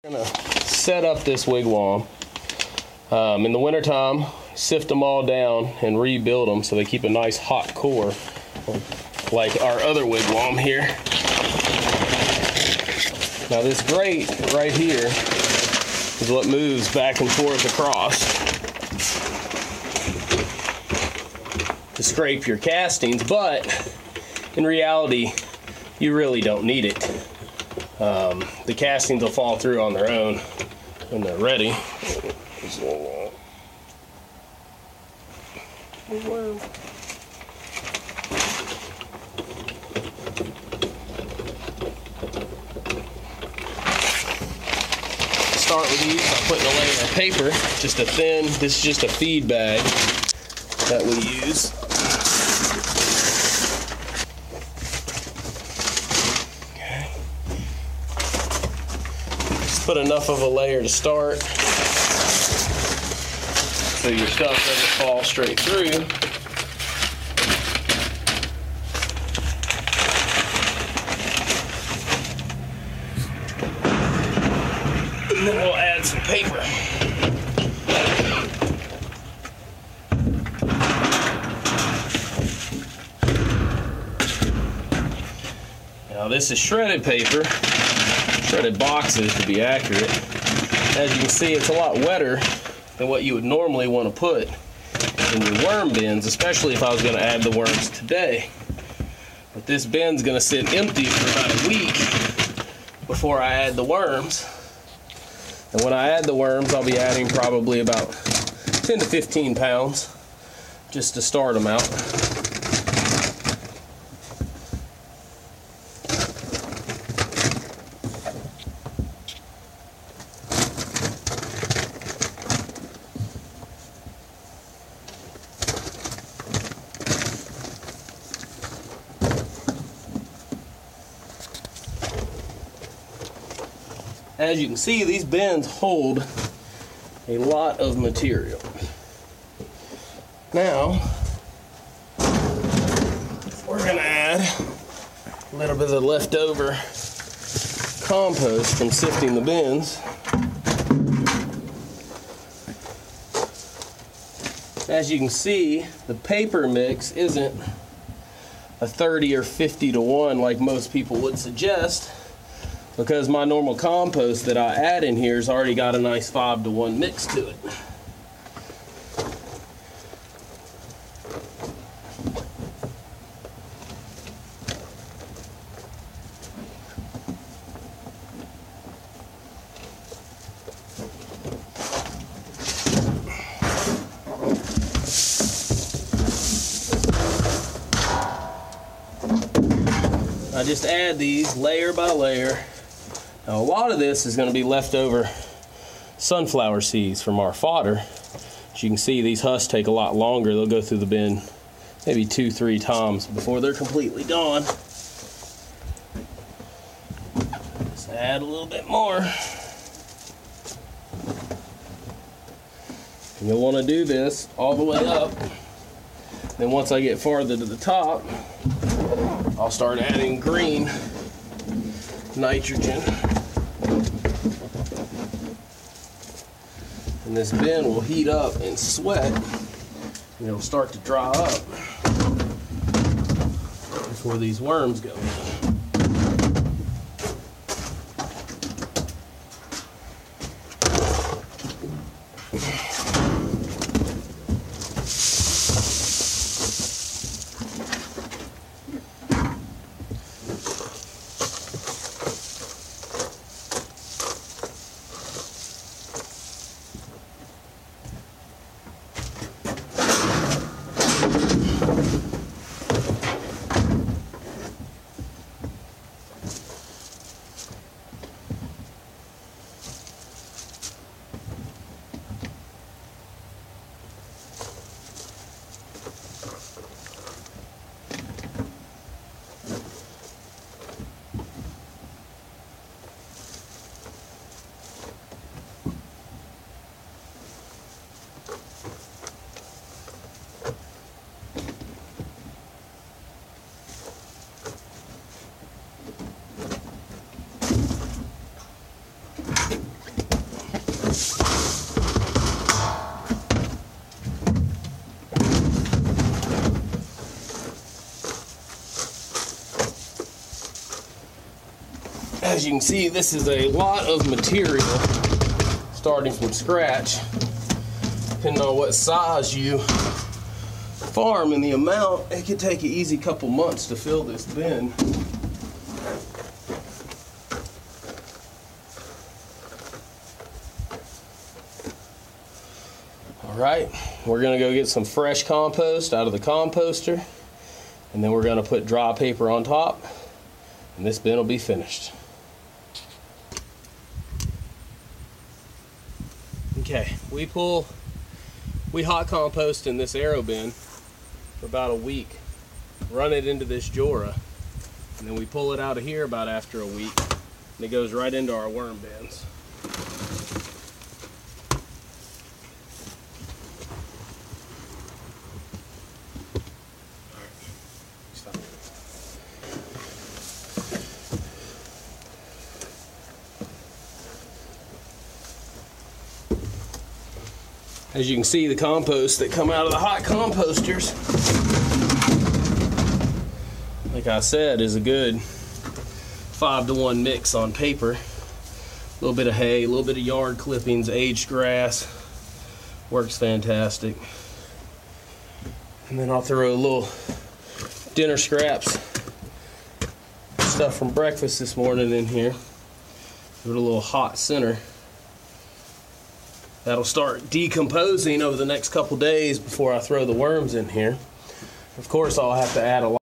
I'm gonna set up this wigwam. In the wintertime, sift them all down and rebuild them so they keep a nice hot core, like our other wigwam here. Now this grate right here is what moves back and forth across to scrape your castings, but in reality, you really don't need it. The castings will fall through on their own when they're ready. Start with these by putting a layer of paper, just a thin, this is just a feed bag that we use. Okay. Just put enough of a layer to start so your stuff doesn't fall straight through. And then we'll add some paper. Now this is shredded paper, shredded boxes to be accurate. As you can see, it's a lot wetter than what you would normally want to put in your worm bins, especially if I was going to add the worms today. But this bin's going to sit empty for about a week before I add the worms. And when I add the worms, I'll be adding probably about 10 to 15 pounds just to start them out. As you can see, these bins hold a lot of material. Now, we're going to add a little bit of the leftover compost from sifting the bins. As you can see, the paper mix isn't a 30 or 50 to 1 like most people would suggest, because my normal compost that I add in here has already got a nice 5 to 1 mix to it. I just add these layer by layer. Now a lot of this is going to be leftover sunflower seeds from our fodder. As you can see, these husks take a lot longer. They'll go through the bin maybe 2-3 times before they're completely gone. Just add a little bit more. And you'll want to do this all the way up. Then once I get farther to the top, I'll start adding green nitrogen. And this bin will heat up and sweat, and it'll start to dry up before these worms go in. As you can see, this is a lot of material starting from scratch. Depending on what size you farm and the amount, it could take an easy couple months to fill this bin. Alright, we're going to go get some fresh compost out of the composter, and then we're going to put dry paper on top, and this bin will be finished. Okay, we hot compost in this aero bin for about a week, run it into this Jora, and then we pull it out of here about after a week, and it goes right into our worm bins. As you can see, the compost that come out of the hot composters, like I said, is a good 5-to-1 mix on paper. A little bit of hay, a little bit of yard clippings, aged grass. Works fantastic. And then I'll throw a little dinner scraps, stuff from breakfast this morning in here. Give it a little hot center. That'll start decomposing over the next couple days before I throw the worms in here. Of course, I'll have to add a lot